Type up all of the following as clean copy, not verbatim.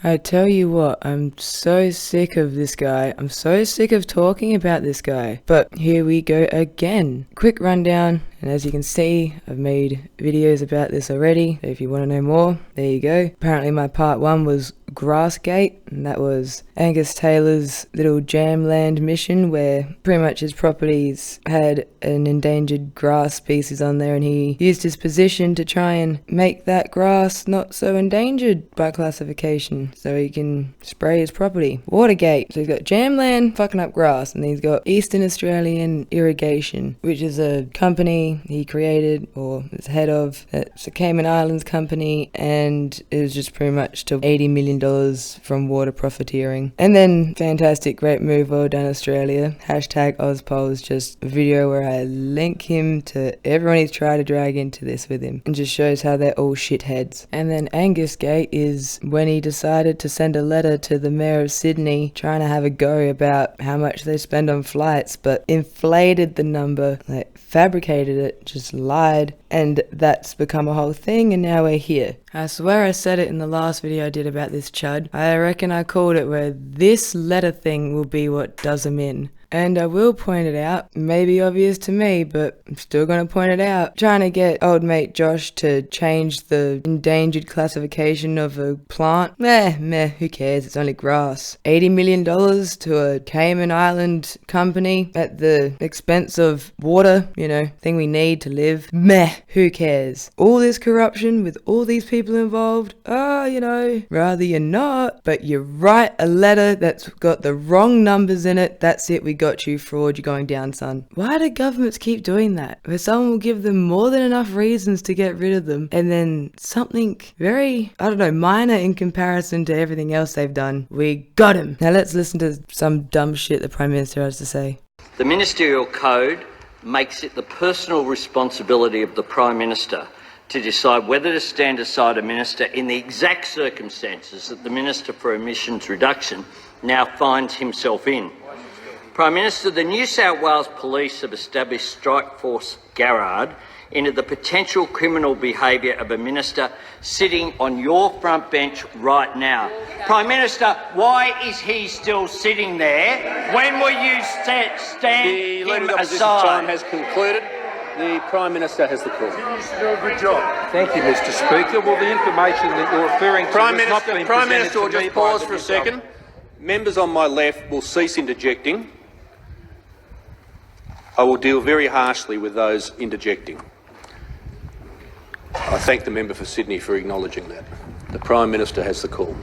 I tell you what, I'm so sick of this guy. I'm so sick of talking about this guy. But here we go again. Quick rundown, and as you can see, I've made videos about this already. So if you want to know more, there you go. Apparently my part 1 was Grassgate, and that was Angus Taylor's little Jamland mission where pretty much his properties had an endangered grass species on there, and he used his position to try and make that grass not so endangered by classification so he can spray his property. Watergate, so he's got Jamland fucking up grass, and then he's got Eastern Australian Irrigation, which is a company he created or is head of. It's a Cayman Islands company, and it was just pretty much to $80 million from water profiteering. And then fantastic, great move, well done Australia. Hashtag Ozpols, just a video where I link him to everyone he's tried to drag into this with him, and just shows how they're all shitheads. And then Angus Gate is when he decided to send a letter to the Mayor of Sydney trying to have a go about how much they spend on flights, but inflated the number, like fabricated it, just lied, and that's become a whole thing, and now we're here. I swear I said it in the last video I did about this chud. I reckon I called it where this letter thing will be what does him in. And I will point it out, maybe obvious to me, but I'm still gonna point it out. Trying to get old mate Josh to change the endangered classification of a plant? Meh, who cares, it's only grass. $80 million to a Cayman Island company at the expense of water, thing we need to live. Meh, who cares? All this corruption with all these people involved, rather you're not, but you write a letter that's got the wrong numbers in it, that's it, we got you, fraud, you're going down, son. Why do governments keep doing that? Where someone will give them more than enough reasons to get rid of them, and then something very, minor in comparison to everything else they've done, we got him. Now let's listen to some dumb shit the Prime Minister has to say. The Ministerial Code makes it the personal responsibility of the Prime Minister to decide whether to stand aside a minister in the exact circumstances that the Minister for Emissions Reduction now finds himself in. Prime Minister, the New South Wales Police have established Strikeforce Garrard into the potential criminal behaviour of a minister sitting on your front bench right now. Prime Minister, why is he still sitting there? When will you stand him aside? Time has concluded. The Prime Minister has the call. Good job. Thank you, Mr. Speaker. Well, the information that you're referring to Prime has not been Prime presented Minister, to will me just by pause the for a New second. Members on my left will cease interjecting. I will deal very harshly with those interjecting. I thank the member for Sydney for acknowledging that. The Prime Minister has the call.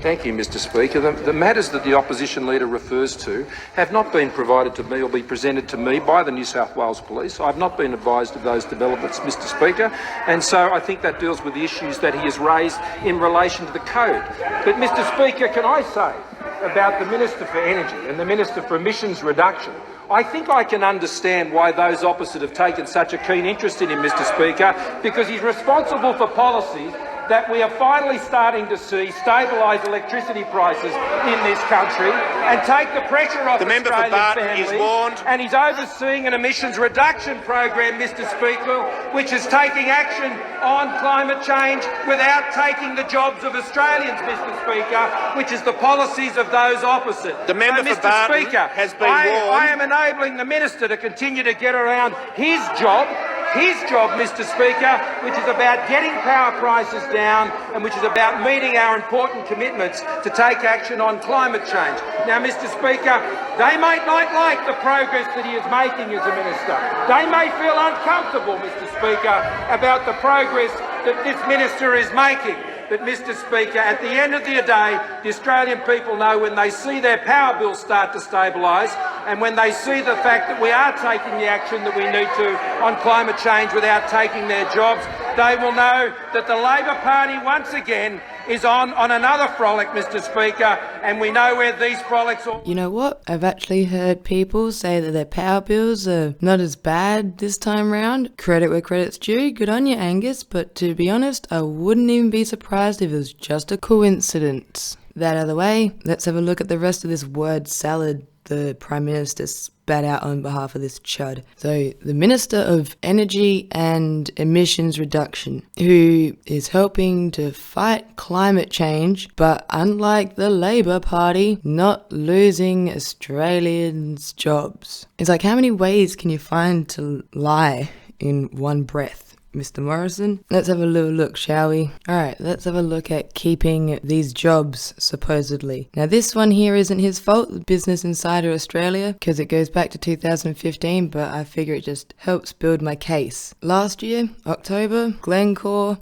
Thank you, Mr. Speaker. The matters that the opposition leader refers to have not been provided to me or be presented to me by the New South Wales Police. I've not been advised of those developments, Mr. Speaker, and so I think that deals with the issues that he has raised in relation to the code. But, Mr. Speaker, can I say about the Minister for Energy and the Minister for Emissions Reduction, I think I can understand why those opposite have taken such a keen interest in him, Mr. Speaker, because he's responsible for policies that we are finally starting to see stabilise electricity prices in this country and take the pressure off The member for Australian Barton families. is warned. And he's overseeing an emissions reduction program, Mr. Speaker, which is taking action on climate change without taking the jobs of Australians, Mr. Speaker, which is the policies of those opposite. The member for Mr. Barton Speaker, has been I warned. am enabling the minister to continue to get around his job, Mr. Speaker, which is about getting power prices down and which is about meeting our important commitments to take action on climate change. Now, Mr. Speaker, they may not like the progress that he is making as a minister. They may feel uncomfortable, Mr. Speaker, about the progress that this minister is making. But, Mr. Speaker, at the end of the day, the Australian people know when they see their power bills start to stabilise and when they see the fact that we are taking the action that we need to on climate change without taking their jobs, they will know that the Labor Party once again is on another frolic, Mr. Speaker, and we know where these frolics are. You know what? I've actually heard people say that their power bills are not as bad this time round. Credit where credit's due. Good on you, Angus. But to be honest, I wouldn't even be surprised if it was just a coincidence. That out of the way, let's have a look at the rest of this word salad the Prime Minister spat out on behalf of this chud. So, the Minister of Energy and Emissions Reduction, who is helping to fight climate change, but unlike the Labour Party, not losing Australians' jobs. It's like, how many ways can you find to lie in one breath, Mr. Morrison? Let's have a little look, shall we? Alright, let's have a look at keeping these jobs, supposedly. Now, this one here isn't his fault, Business Insider Australia, because it goes back to 2015, but I figure it just helps build my case. Last year, October, Glencore,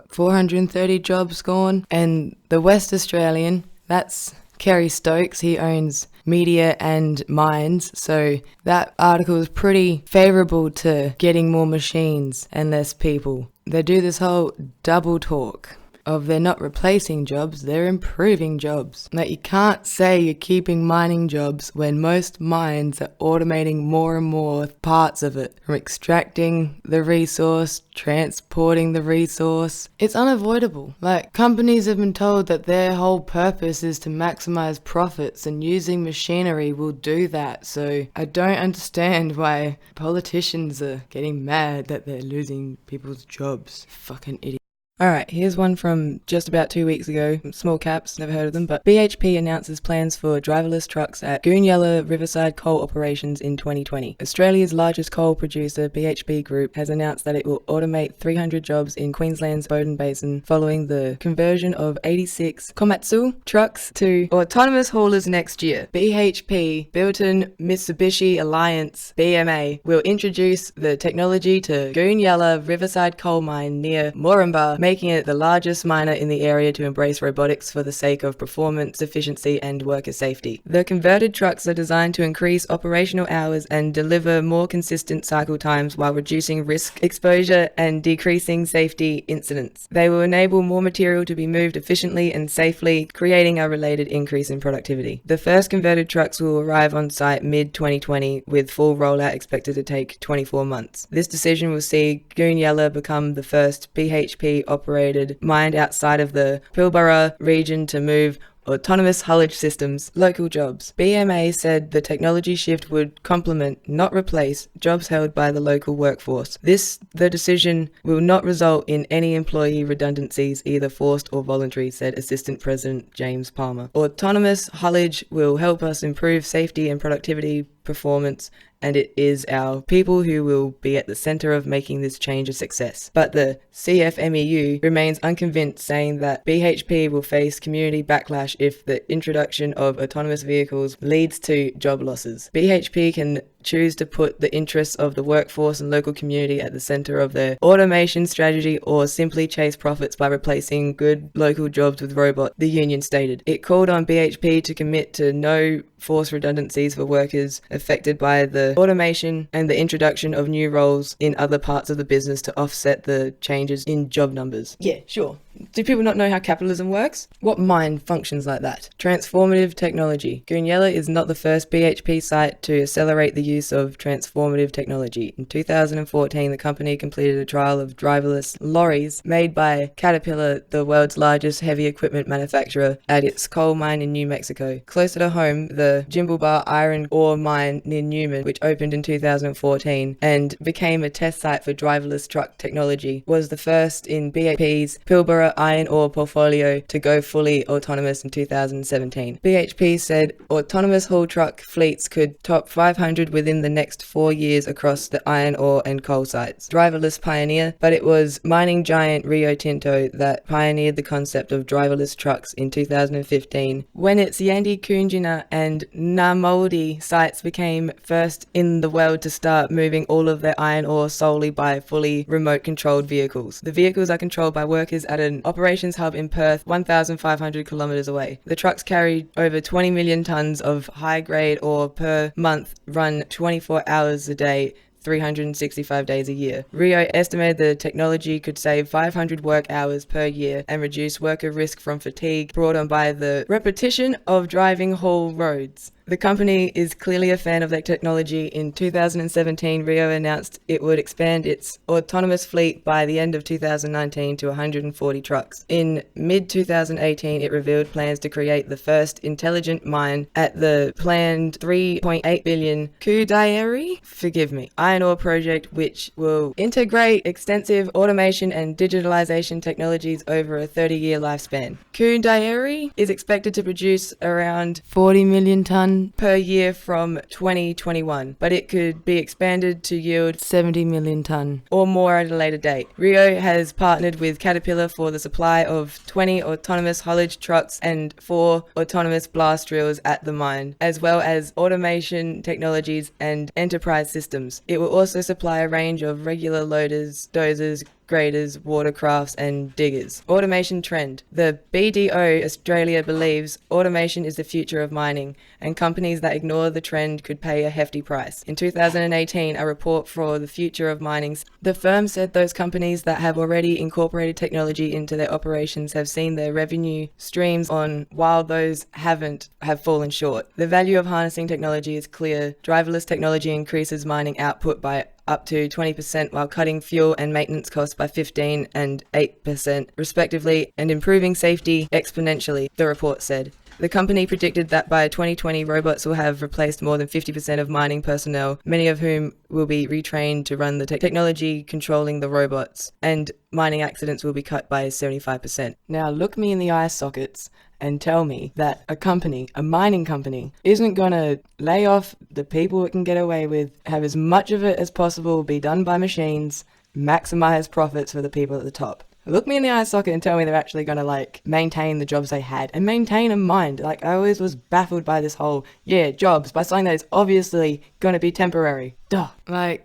430 jobs gone, and the West Australian, that's Kerry Stokes, he owns Media and Mines, so that article is pretty favourable to getting more machines and less people. They do this whole double talk of they're not replacing jobs, they're improving jobs. Like, you can't say you're keeping mining jobs when most mines are automating more and more parts of it, from extracting the resource, transporting the resource. It's unavoidable. Like, companies have been told that their whole purpose is to maximize profits, and using machinery will do that. So I don't understand why politicians are getting mad that they're losing people's jobs. Fucking idiots. Alright, here's one from just about 2 weeks ago. Small caps, never heard of them, but BHP announces plans for driverless trucks at Goonyella Riverside coal operations in 2020. Australia's largest coal producer, BHP Group, has announced that it will automate 300 jobs in Queensland's Boden Basin following the conversion of 86 Komatsu trucks to autonomous haulers next year. BHP, Bilton Mitsubishi Alliance, BMA, will introduce the technology to Goonyella Riverside coal mine near Moranbah, making it the largest miner in the area to embrace robotics for the sake of performance, efficiency, and worker safety. The converted trucks are designed to increase operational hours and deliver more consistent cycle times while reducing risk exposure and decreasing safety incidents. They will enable more material to be moved efficiently and safely, creating a related increase in productivity. The first converted trucks will arrive on site mid-2020, with full rollout expected to take 24 months. This decision will see Goonyella become the first BHP operated mine outside of the Pilbara region to move autonomous haulage systems. Local jobs. BMA said the technology shift would complement, not replace, jobs held by the local workforce. The decision will not result in any employee redundancies, either forced or voluntary, said Assistant President James Palmer. Autonomous haulage will help us improve safety and productivity performance, and it is our people who will be at the center of making this change a success. But the CFMEU remains unconvinced, saying that BHP will face community backlash if the introduction of autonomous vehicles leads to job losses. BHP can choose to put the interests of the workforce and local community at the center of their automation strategy, or simply chase profits by replacing good local jobs with robots, the union stated. It called on BHP to commit to no forced redundancies for workers affected by the automation and the introduction of new roles in other parts of the business to offset the changes in job numbers. Yeah, sure. Do people not know how capitalism works? What mind functions like that? Transformative technology. Goonyella is not the first BHP site to accelerate the use of transformative technology. In 2014, the company completed a trial of driverless lorries made by Caterpillar, the world's largest heavy equipment manufacturer, at its coal mine in New Mexico. Closer to home, the Jimblebar iron ore mine near Newman, which opened in 2014 and became a test site for driverless truck technology, was the first in BHP's Pilbara iron ore portfolio to go fully autonomous in 2017. BHP said autonomous haul truck fleets could top 500 within the next 4 years across the iron ore and coal sites. Driverless pioneer, but it was mining giant Rio Tinto that pioneered the concept of driverless trucks in 2015, when its Yandi Kunjina and Namoldi sites became first in the world to start moving all of their iron ore solely by fully remote controlled vehicles. The vehicles are controlled by workers at an operations hub in Perth, 1,500 kilometers away. The trucks carry over 20 million tons of high-grade ore per month, run 24 hours a day, 365 days a year. Rio estimated the technology could save 500 work hours per year and reduce worker risk from fatigue brought on by the repetition of driving haul roads. The company is clearly a fan of their technology. In 2017, Rio announced it would expand its autonomous fleet by the end of 2019 to 140 trucks. In mid-2018, it revealed plans to create the first intelligent mine at the planned 3.8 billion Kudayeri iron ore project, which will integrate extensive automation and digitalization technologies over a 30-year lifespan. Kudayeri is expected to produce around 40 million tonnes per year from 2021, but it could be expanded to yield 70 million tonne or more at a later date. Rio has partnered with Caterpillar for the supply of 20 autonomous haulage trucks and 4 autonomous blast drills at the mine, as well as automation technologies and enterprise systems. It will also supply a range of regular loaders, dozers, graders, watercrafts and diggers. Automation trend. The BDO Australia believes automation is the future of mining, and companies that ignore the trend could pay a hefty price. In 2018, a report for the future of mining, the firm said those companies that have already incorporated technology into their operations have seen their revenue streams on, while those haven't have fallen short. The value of harnessing technology is clear. Driverless technology increases mining output by up to 20% while cutting fuel and maintenance costs by 15% and 8% respectively, and improving safety exponentially, the report said. The company predicted that by 2020, robots will have replaced more than 50% of mining personnel, many of whom will be retrained to run the technology controlling the robots, and mining accidents will be cut by 75%. Now look me in the eye sockets and tell me that a mining company, isn't gonna lay off the people it can get away with, have as much of it as possible be done by machines, maximize profits for the people at the top. Look me in the eye socket and tell me they're actually gonna maintain the jobs they had and maintain a mind. I always was baffled by this whole, jobs, by something that is obviously gonna be temporary. Duh.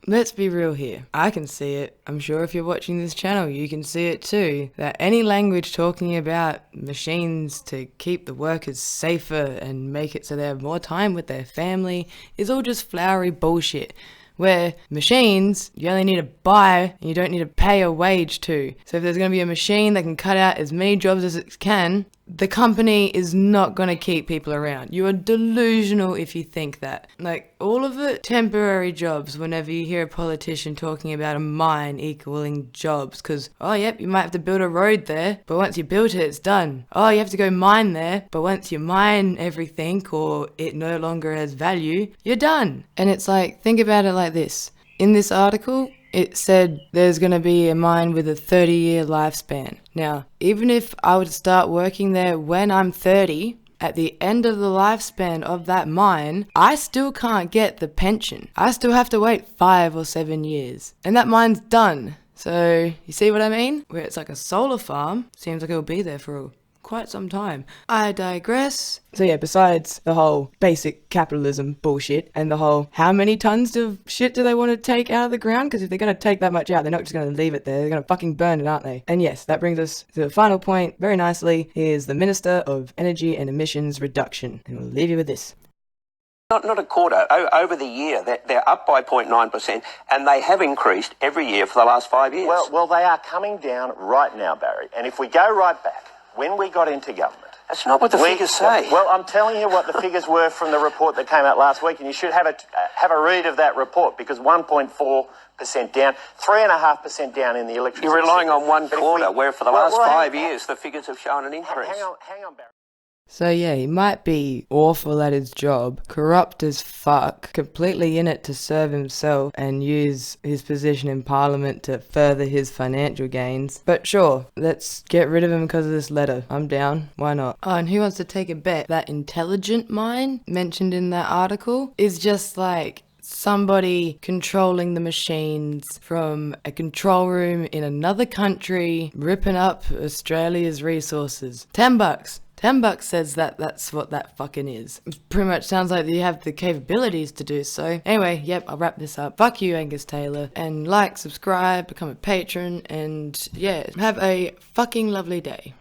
Let's be real here. I can see it. I'm sure if you're watching this channel, you can see it too. That any language talking about machines to keep the workers safer and make it so they have more time with their family is all just flowery bullshit. Where machines, you only need to buy and you don't need to pay a wage to. So if there's going to be a machine that can cut out as many jobs as it can, the company is not going to keep people around. You are delusional if you think that. All of it, temporary jobs whenever you hear a politician talking about a mine equaling jobs. Because, you might have to build a road there, but once you build it, it's done. You have to go mine there, but once you mine everything or it no longer has value, you're done. And it's think about it like this. In this article, it said there's going to be a mine with a 30-year lifespan. Now, even if I were to start working there when I'm 30, at the end of the lifespan of that mine, I still can't get the pension. I still have to wait 5 or 7 years. And that mine's done. So, you see what I mean? Where it's like a solar farm, seems like it'll be there for quite some time. I digress. So besides the whole basic capitalism bullshit and the whole how many tons of shit do they want to take out of the ground? Because if they're going to take that much out, they're not just going to leave it there. They're going to fucking burn it, aren't they? And yes, that brings us to the final point very nicely. Here's the Minister of Energy and Emissions Reduction. And we'll leave you with this. Not a quarter. Over the year, they're up by 0.9%, and they have increased every year for the last 5 years. Well, they are coming down right now, Barry. And if we go right back, when we got into government... That's not what the figures say. Well, I'm telling you what the figures were from the report that came out last week, and you should have a read of that report, because 1.4% down, 3.5% down in the electricity. You're relying on one quarter, where for the last 5 years the figures have shown an increase. Hang on, Barry. So he might be awful at his job, corrupt as fuck, completely in it to serve himself and use his position in Parliament to further his financial gains. But sure, let's get rid of him because of this letter. I'm down. Why not? Oh, and who wants to take a bet? That intelligent mine mentioned in that article is just somebody controlling the machines from a control room in another country, ripping up Australia's resources. $10. $10 says that's what that fucking is. It pretty much sounds like you have the capabilities to do so. Anyway, I'll wrap this up. Fuck you, Angus Taylor. And subscribe, become a patron, and have a fucking lovely day.